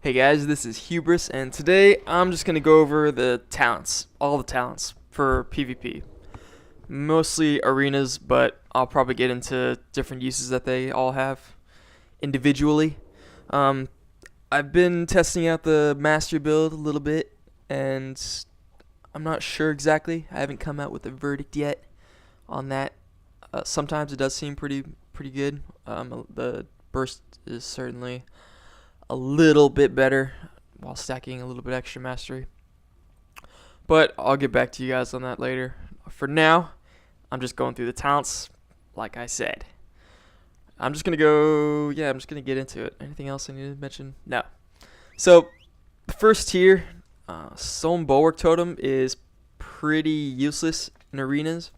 Hey guys, this is Hubrix, and today I'm just going to go over the talents, all the talents for PvP. Mostly arenas, but I'll probably get into different uses that they all have individually. Um, I've been testing out the mastery build a little bit, and I'm not sure exactly. I haven't come out with a verdict yet on that. Sometimes it does seem pretty good. The burst is certainly a little bit better while stacking a little bit extra mastery. But I'll get back to you guys on that later. For now, I'm just going through the talents like I said. I'm just going to get into it. Anything else I need to mention? No. So, the first tier, Solemn Bulwark Totem is pretty useless in arenas.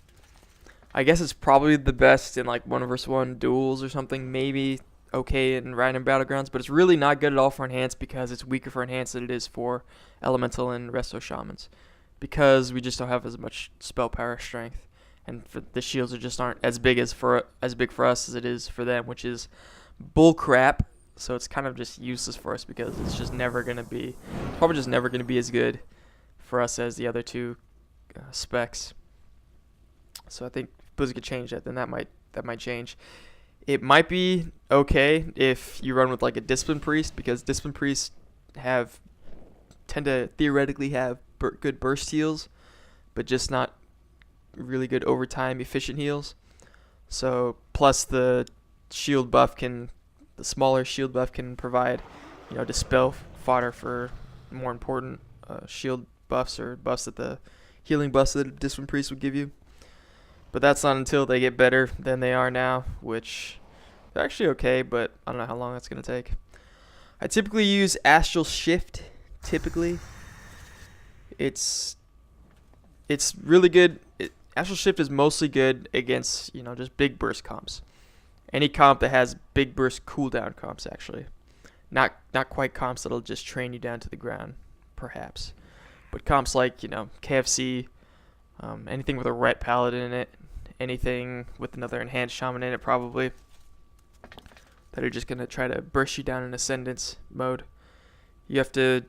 I guess it's probably the best in like 1v1 duels or something, maybe okay in random battlegrounds, but it's really not good at all for enhanced because it's weaker for enhanced than it is for elemental and resto shamans, because we just don't have as much spell power strength, and the shields just aren't as big for us as it is for them, which is bull crap. So it's kind of just useless for us because it's just probably just never gonna be as good for us as the other two specs. So I think if Blizzard could change that, then that might change. It might be okay if you run with like a Discipline Priest, because Discipline Priests tend to theoretically have good burst heals, but just not really good overtime efficient heals. So plus the smaller shield buff can provide, dispel fodder for more important shield buffs or buffs that the healing buffs that a Discipline Priest would give you. But that's not until they get better than they are now, which they're actually okay, but I don't know how long that's going to take. I typically use Astral Shift, It's really good. Astral Shift is mostly good against, just big burst comps. Any comp that has big burst cooldown comps, actually. Not quite comps that'll just train you down to the ground, perhaps. But comps like, KFC, anything with a Ret Paladin in it, anything with another Enhanced Shaman in it probably, that are just going to try to burst you down in Ascendance mode. You have to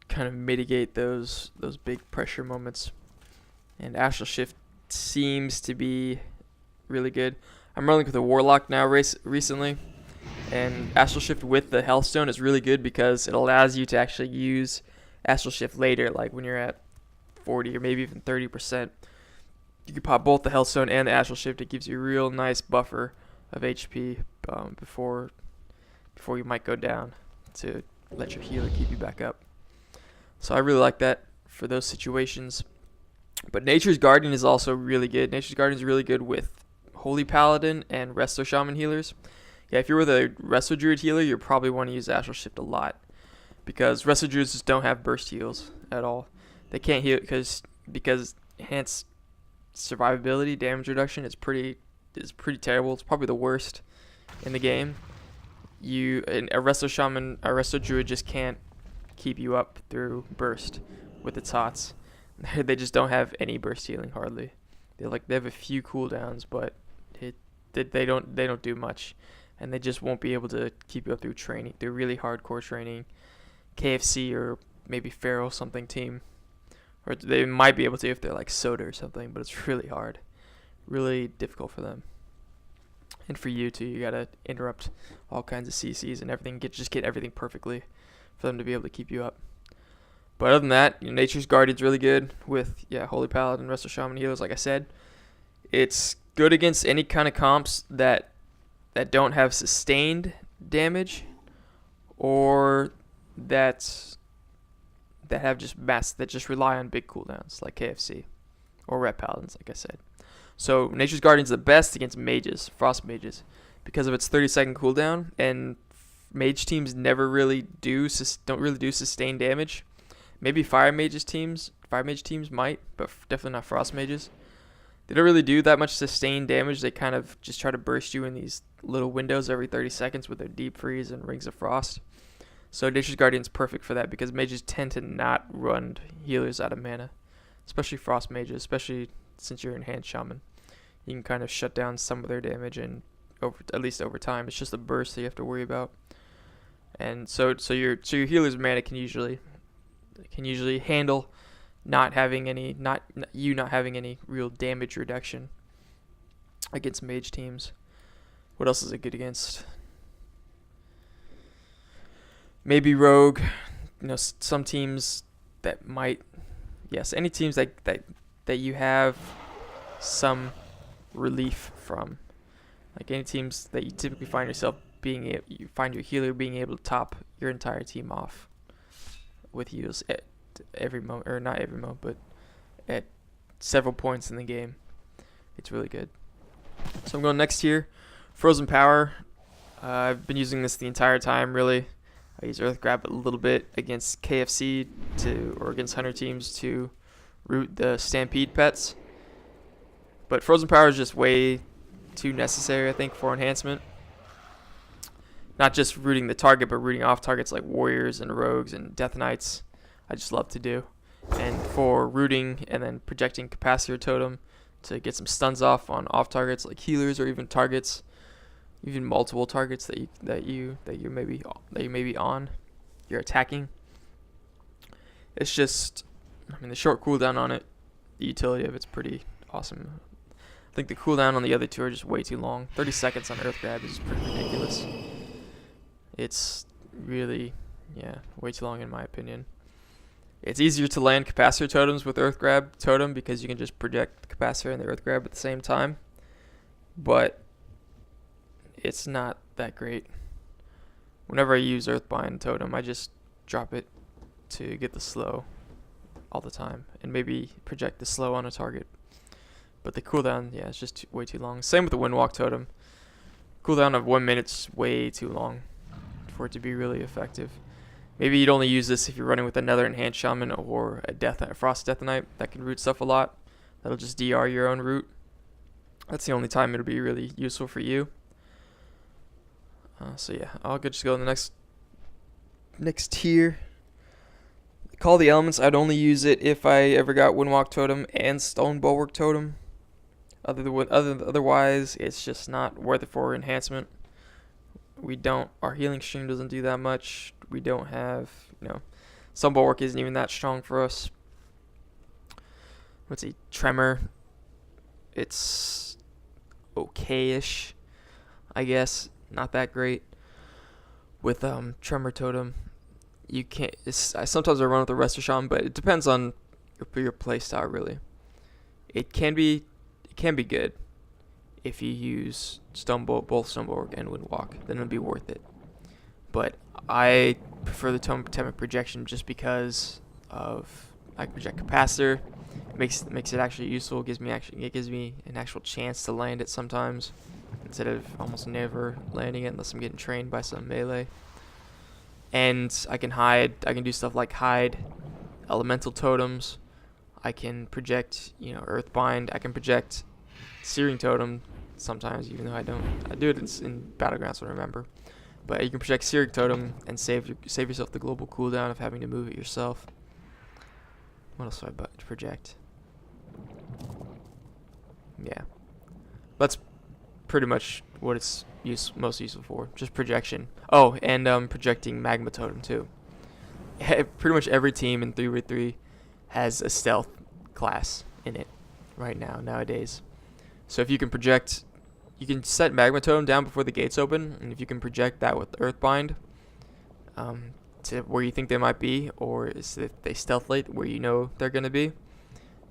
kind of mitigate those big pressure moments. And Astral Shift seems to be really good. I'm running with a Warlock now recently, and Astral Shift with the Healthstone is really good because it allows you to actually use Astral Shift later, like when you're at 40 or maybe even 30%. You can pop both the Healthstone and the Astral Shift. It gives you a real nice buffer of HP before you might go down, to let your healer keep you back up. So I really like that for those situations. But Nature's Guardian is also really good. Nature's Guardian is really good with Holy Paladin and Resto Shaman healers. Yeah, if you're with a Resto Druid healer, you probably want to use Astral Shift a lot, because Resto Druids just don't have burst heals at all. They can't heal because enhanced survivability, damage reduction is pretty terrible. It's probably the worst in the game. A Resto Druid just can't keep you up through burst with its hots. They just don't have any burst healing hardly. They have a few cooldowns, but they don't do much, and they just won't be able to keep you up through training. They're really hardcore training, KFC or maybe Pharaoh something team, or they might be able to if they're like Soda or something, but it's really hard, really difficult for them. And for you too, you gotta interrupt all kinds of CCs and everything, get everything perfectly for them to be able to keep you up. But other than that, Nature's Guardian's really good with Holy Paladin, Resto Shaman healers, like I said. It's good against any kind of comps that don't have sustained damage, or that have that just rely on big cooldowns like KFC or Ret Paladins, like I said. So Nature's Guardian's the best against mages, frost mages, because of its 30-second cooldown, and mage teams don't really do sustained damage. Maybe fire mage teams might, but definitely not frost mages. They don't really do that much sustained damage. They kind of just try to burst you in these little windows every 30 seconds with their Deep Freeze and Rings of Frost. So Nature's Guardian's perfect for that, because mages tend to not run healers out of mana, especially frost mages, especially since you're Enhanced Shaman. You can kind of shut down some of their damage, and at least over time. It's just the burst that you have to worry about. and so your healer's mana can usually handle not having any not having any real damage reduction against mage teams. What else is it good against? Maybe rogue. Some teams that might, yes, any teams that you have some relief from, like any teams that you typically find yourself you find your healer being able to top your entire team off with heals at every moment, or not every moment, but at several points in the game. It's really good. So I'm going next tier, Frozen Power. I've been using this the entire time, really. I use Earth Grab a little bit against KFC or against Hunter teams to root the Stampede pets. But Frozen Power is just way too necessary, I think, for enhancement. Not just rooting the target, but rooting off targets like Warriors and Rogues and Death Knights. I just love to do. And for rooting and then projecting Capacitor Totem to get some stuns off on off targets like healers, or even targets, even multiple targets that you may be on, you're attacking. It's just, the short cooldown on it, the utility of it's pretty awesome. I think the cooldown on the other two are just way too long. 30 seconds on Earth Grab is pretty ridiculous. It's really, way too long in my opinion. It's easier to land Capacitor Totems with Earth Grab Totem because you can just project the Capacitor and the Earth Grab at the same time. But it's not that great. Whenever I use Earthbind Totem, I just drop it to get the slow all the time, and maybe project the slow on a target. But the cooldown, it's just way too long. Same with the Windwalk Totem. Cooldown of 1 minute's way too long for it to be really effective. Maybe you'd only use this if you're running with another Enhanced Shaman or a Frost Death Knight that can root stuff a lot. That'll just DR your own root. That's the only time it'll be really useful for you. I'll just go to the next tier. Call the Elements. I'd only use it if I ever got Windwalk Totem and Stone Bulwark Totem. Otherwise, it's just not worth it for enhancement. Our healing stream doesn't do that much. We don't have, Stone Bulwark isn't even that strong for us. Let's see, Tremor. It's okay-ish, I guess. Not that great. With Tremor Totem, you can't. Sometimes I run with the Resto Shaman, but it depends on your playstyle, really. It can be good if you use both Stone Bulwark and Windwalk. Then it'll be worth it. But I prefer the Totem Projection just because of I can project Capacitor. It makes it actually useful. It gives me an actual chance to land it sometimes, instead of almost never landing it unless I'm getting trained by some melee. And I can hide. I can do stuff like hide elemental totems. I can project, Earthbind. I can project Searing Totem sometimes, even though I don't. I do it in Battlegrounds, I remember. But you can project Searing Totem and save yourself the global cooldown of having to move it yourself. What else do I project? Yeah. That's pretty much what it's most useful for. Just projection. Oh, and projecting Magma Totem too. Pretty much every team in 3v3 has a stealth class in it right now, nowadays. So if you can project, you can set Magma Totem down before the gates open, and if you can project that with Earthbind to where you think they might be, or if they stealth late where you know they're going to be,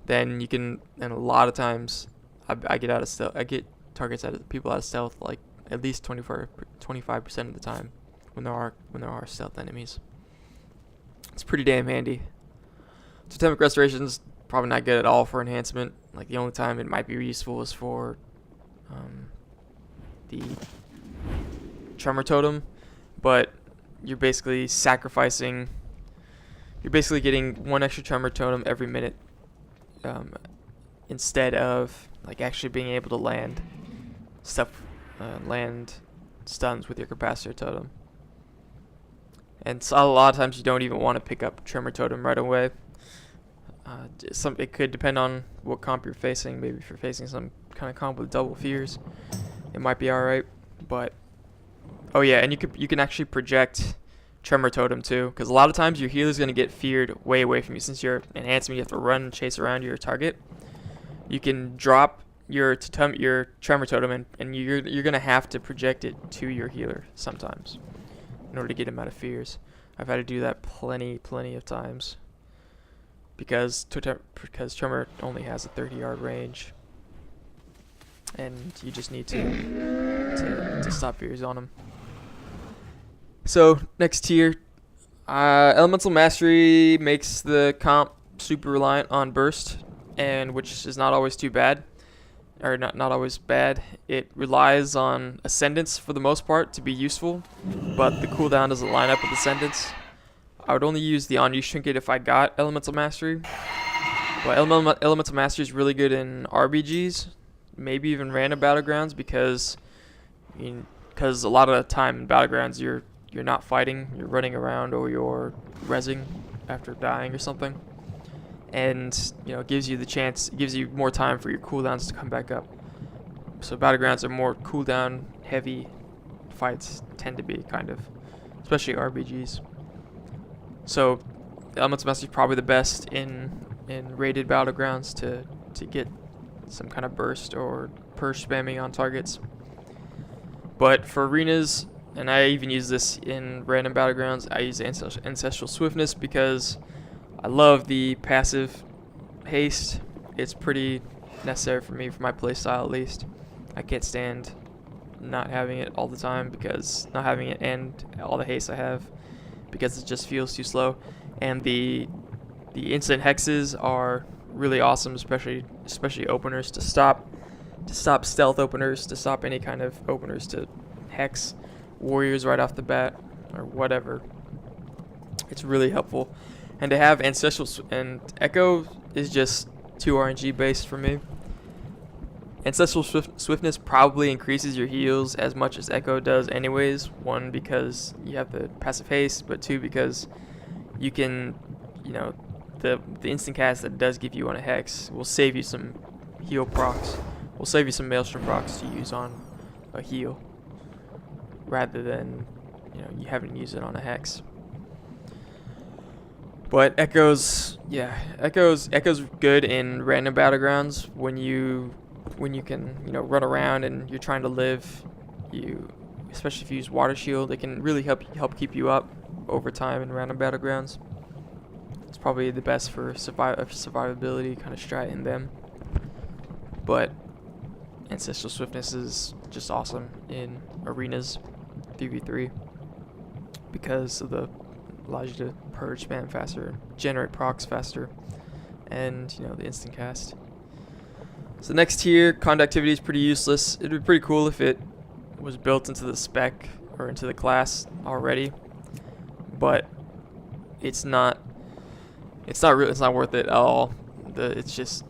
then you can, and a lot of times I get out of stealth, I get targets people out of stealth like at least 25% of the time when there are stealth enemies. It's pretty damn handy. Totemic Restoration's probably not good at all for enhancement. Like, the only time it might be useful is for the Tremor Totem, but you're basically getting one extra Tremor Totem every minute, instead of like actually being able to land stuns with your Capacitor Totem. And so a lot of times you don't even want to pick up Tremor Totem right away. It could depend on what comp you're facing. Maybe if you're facing some kind of comp with double fears, it might be alright. But oh yeah, and you can actually project Tremor Totem too, because a lot of times your healer's gonna get feared way away from you. Since you're enhancement, you have to run and chase around your target. You can drop your Tremor Totem, and you're gonna have to project it to your healer sometimes in order to get him out of fears. I've had to do that plenty of times because Tremor only has a 30-yard range, and you just need to stop fears on him. So next tier, Elemental Mastery makes the comp super reliant on burst, and which is not always too bad, or not always bad. It relies on Ascendance for the most part to be useful, but the cooldown doesn't line up with Ascendance. I would only use the on-use trinket if I got Elemental Mastery, but Elemental Mastery is really good in RBGs, maybe even random battlegrounds, because a lot of the time in battlegrounds you're not fighting, you're running around, or you're rezzing after dying or something. And it gives you more time for your cooldowns to come back up. So battlegrounds are more cooldown heavy fights, tend to be, kind of, especially RBGs. So Elemental Mastery is probably the best in rated battlegrounds to get some kind of burst or purge spamming on targets. But for arenas, and I even use this in random battlegrounds, I use Ancestral Swiftness because I love the passive haste. It's pretty necessary for me, for my playstyle at least. I can't stand not having it all the time, because not having it and all the haste I have, because it just feels too slow. And the instant hexes are really awesome, especially openers, to stop stealth openers, to stop any kind of openers to hex warriors right off the bat or whatever. It's really helpful. And to have Ancestral and Echo is just too RNG based for me. Ancestral Swiftness probably increases your heals as much as Echo does anyways. One, because you have the passive haste, but two, because you can, the instant cast that does give you on a hex will save you some heal procs. Will save you some Maelstrom procs to use on a heal, rather than you having to use it on a hex. But Echo's good in random battlegrounds when you can run around and you're trying to live. Especially if you use Water Shield, it can really help keep you up over time in random battlegrounds. It's probably the best for survivability kind of strat in them. But Ancestral Swiftness is just awesome in arenas 3v3 because of allows you to purge spam faster, generate procs faster, and the instant cast. So next tier, conductivity is pretty useless. It'd be pretty cool if it was built into the spec or into the class already, but it's not worth it at all. It's just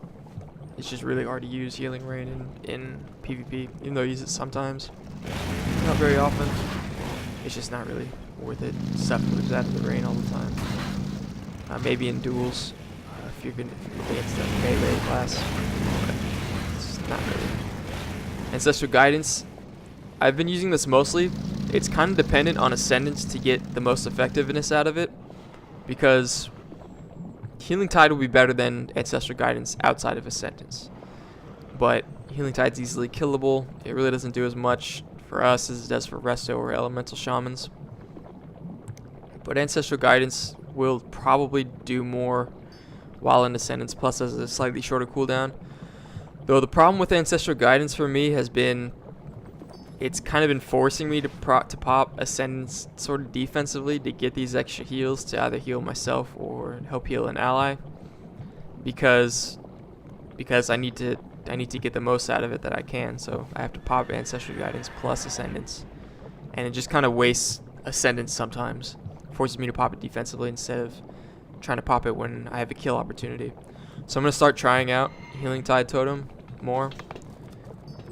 really hard to use Healing Rain in PvP, even though I use it sometimes, not very often. It's just not really worth it. Stuff moves out of the rain all the time. Maybe in duels, if you're against the melee class, but it's not really. Ancestral Guidance, I've been using this mostly. It's kind of dependent on Ascendance to get the most effectiveness out of it, because Healing Tide will be better than Ancestral Guidance outside of Ascendance. But Healing Tide's easily killable. It really doesn't do as much for us as it does for Resto or Elemental Shamans. But Ancestral Guidance will probably do more while in Ascendance, plus has a slightly shorter cooldown. Though the problem with Ancestral Guidance for me has been, it's kind of been forcing me to pop Ascendance sort of defensively to get these extra heals to either heal myself or help heal an ally, because I need to get the most out of it that I can. So I have to pop Ancestral Guidance plus Ascendance, and it just kind of wastes Ascendance sometimes. Forces me to pop it defensively instead of trying to pop it when I have a kill opportunity. So I'm going to start trying out Healing Tide Totem more.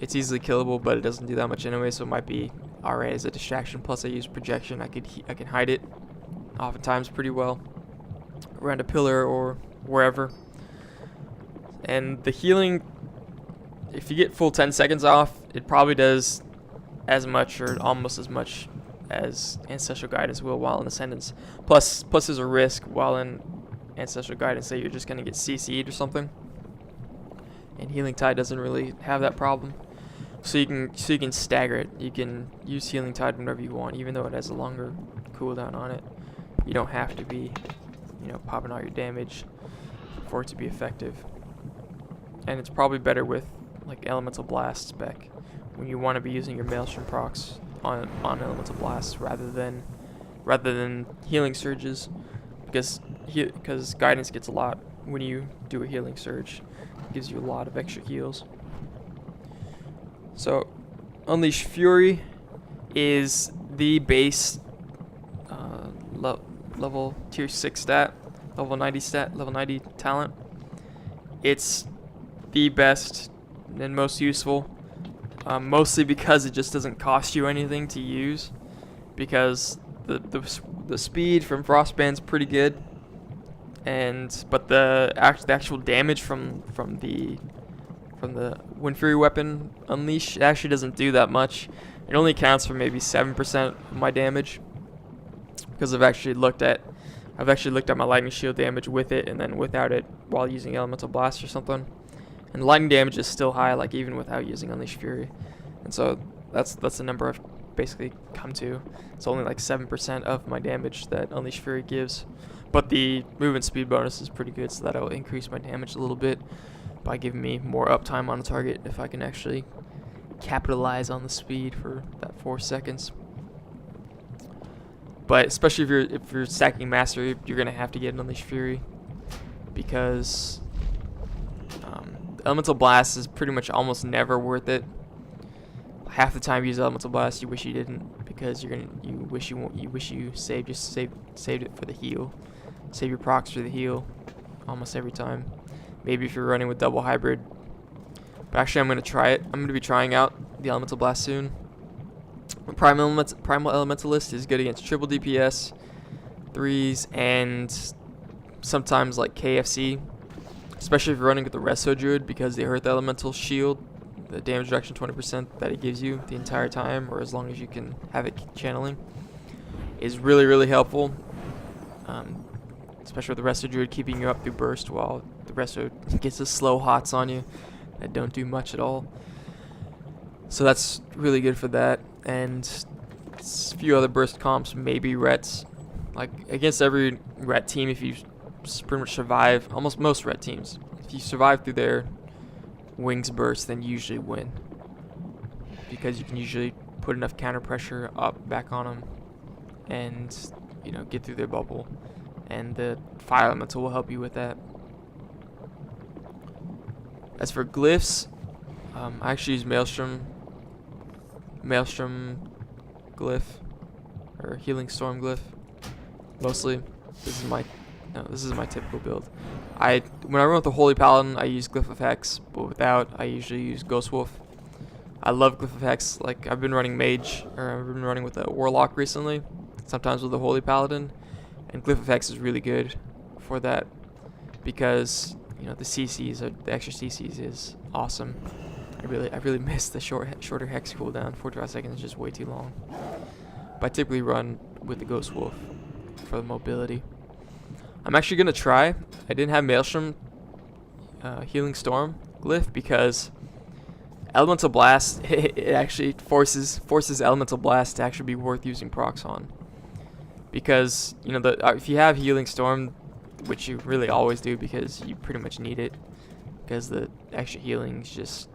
It's easily killable, but it doesn't do that much anyway, so it might be alright as a distraction. Plus I use projection. I can hide it oftentimes pretty well around a pillar or wherever. And the healing, if you get full 10 seconds off, it probably does as much or almost as much as Ancestral Guidance will while in Ascendance. Plus there's a risk while in Ancestral Guidance that you're just going to get CC'd or something. And Healing Tide doesn't really have that problem. So you can stagger it. You can use Healing Tide whenever you want, even though it has a longer cooldown on it. You don't have to be, popping all your damage for it to be effective. And it's probably better with like Elemental Blast spec when you want to be using your Maelstrom procs on Elemental Blast rather than Healing Surges, because Guidance gets a lot when you do a Healing Surge. It gives you a lot of extra heals. So Unleash Fury is the base level tier 6 stat, level 90 talent. It's the best and most useful, mostly because it just doesn't cost you anything to use, because the speed from Frostband's pretty good, but the actual damage from the Wind Fury weapon Unleash, it actually doesn't do that much. It only counts for maybe 7% of my damage, because I've actually looked at my lightning shield damage with it and then without it while using Elemental Blast or something. And lightning damage is still high, like even without using Unleash Fury. And so that's the number I've basically come to. It's only like 7% of my damage that Unleash Fury gives. But the movement speed bonus is pretty good, so that'll increase my damage a little bit by giving me more uptime on the target if I can actually capitalize on the speed for that 4 seconds. But especially if you're stacking Mastery, you're gonna have to get an Unleash Fury, because Elemental Blast is pretty much almost never worth it. Half the time you use Elemental Blast, you wish you didn't, because you wish you saved it for the heal. Save your procs for the heal almost every time. Maybe if you're running with double hybrid. But actually, I'm gonna try it. I'm gonna be trying out the Elemental Blast soon. Primal Elementalist is good against triple DPS, 3s, and sometimes like KFC, especially if you're running with the Resto Druid, because they hurt the Elemental Shield, the damage reduction 20% that it gives you the entire time, or as long as you can have it channeling, is really, really helpful. Especially with the Resto Druid keeping you up through burst while the Resto gets the slow hots on you that don't do much at all. So that's really good for that. And a few other burst comps, maybe Rets. Like against every Ret team, if you pretty much survive, almost most Ret teams, if you survive through their Wings burst, then you usually win, because you can usually put enough counter pressure back on them and get through their bubble, and the Fire Elemental will help you with that. As for glyphs, I actually use Maelstrom glyph, or Healing Storm glyph mostly. This is my typical build. When I run with the Holy Paladin, I use Glyph of Hex, but without, I usually use Ghost Wolf. I love Glyph of Hex. Like, I've been running Mage, or I've been running with a Warlock recently, sometimes with the Holy Paladin, and Glyph of Hex is really good for that, because the the extra CCs is awesome. I really miss the shorter Hex cooldown. 45 seconds is just way too long. But I typically run with the Ghost Wolf for the mobility. I'm actually gonna try. I didn't have Maelstrom Healing Storm glyph, because Elemental Blast it actually forces Elemental Blast to actually be worth using procs on, because if you have Healing Storm, which you really always do because you pretty much need it, because the extra healing is just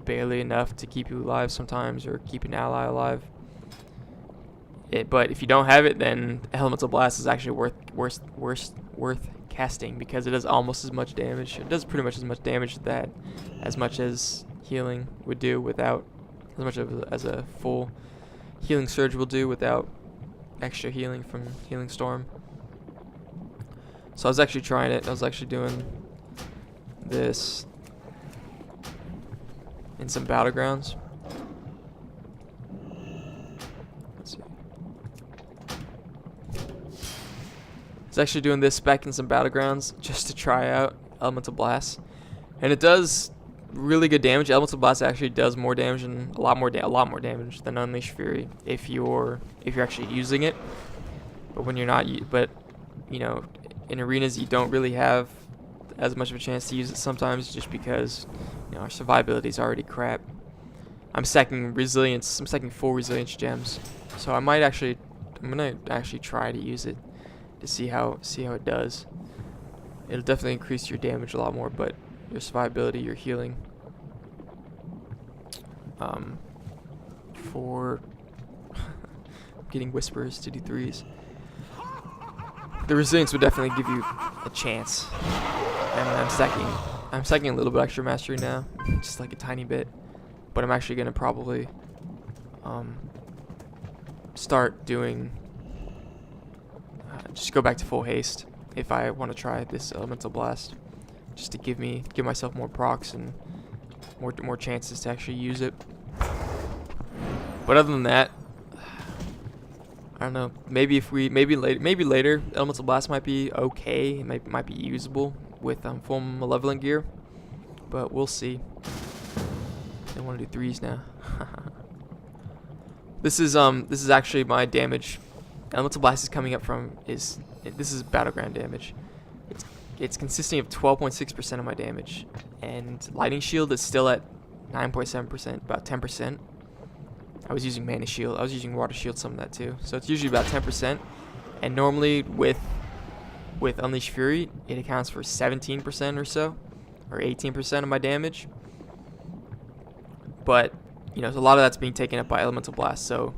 barely enough to keep you alive sometimes, or keep an ally alive. But if you don't have it, then Elemental Blast is actually worth casting, because it does almost as much damage. It does pretty much as much damage as healing would do without, as much as a full Healing Surge will do without extra healing from Healing Storm. So I was actually trying it. I was actually doing this in some battlegrounds. Let's see. I was actually doing this spec in some battlegrounds just to try out Elemental Blast, and it does really good damage. Elemental Blast actually does more damage and a lot more damage than Unleash Fury if you're actually using it. But when you're not, you know, in arenas you don't really have as much of a chance to use it sometimes, just because you know our survivability is already crap. I'm stacking resilience. I'm stacking full resilience gems, so I'm gonna actually try to use it to see how it does. It'll definitely increase your damage a lot more, but your survivability, your healing. For getting whispers to do 3s. The resilience would definitely give you a chance. And I'm stacking a little bit extra mastery now, just like a tiny bit. But I'm actually gonna probably start doing just go back to full haste if I want to try this elemental blast, just to give myself more procs and more chances to actually use it. But other than that, I don't know. Maybe later, elemental blast might be okay. It might be usable with full malevolent gear, but we'll see. I want to do 3s now. This is actually my damage. Elemental blast is coming up from this is battleground damage. It's consisting of 12.6% of my damage, and lightning shield is still at 9.7%, about 10%. I was using mana shield. I was using water shield, some of that too. So it's usually about 10%, and normally with Unleash Fury, it accounts for 17% or so, or 18% of my damage. But you know, a lot of that's being taken up by elemental blast. So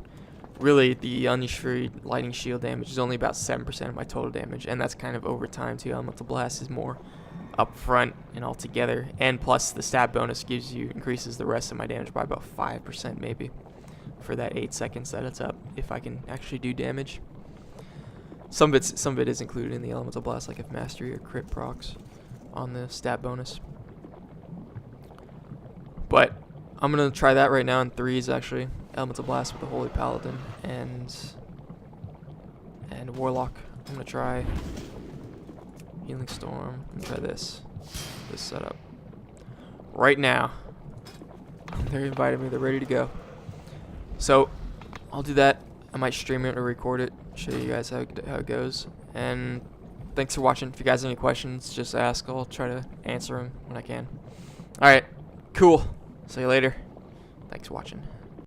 really, the Unleash Fury lightning shield damage is only about 7% of my total damage, and that's kind of over time too. Elemental blast is more upfront and all together, and plus the stat bonus increases the rest of my damage by about 5% maybe for that 8 seconds that it's up, if I can actually do damage. Some of it is included in the elemental blast, like if mastery or crit procs on the stat bonus. But I'm gonna try that right now in 3s actually. Elemental blast with the Holy Paladin and Warlock. I'm gonna try Healing Storm. I'm gonna try this setup right now. They're inviting me. They're ready to go. So I'll do that. I might stream it or record it, show you guys how it goes. And thanks for watching. If you guys have any questions, just ask. I'll try to answer them when I can. All right, cool. See you later. Thanks for watching.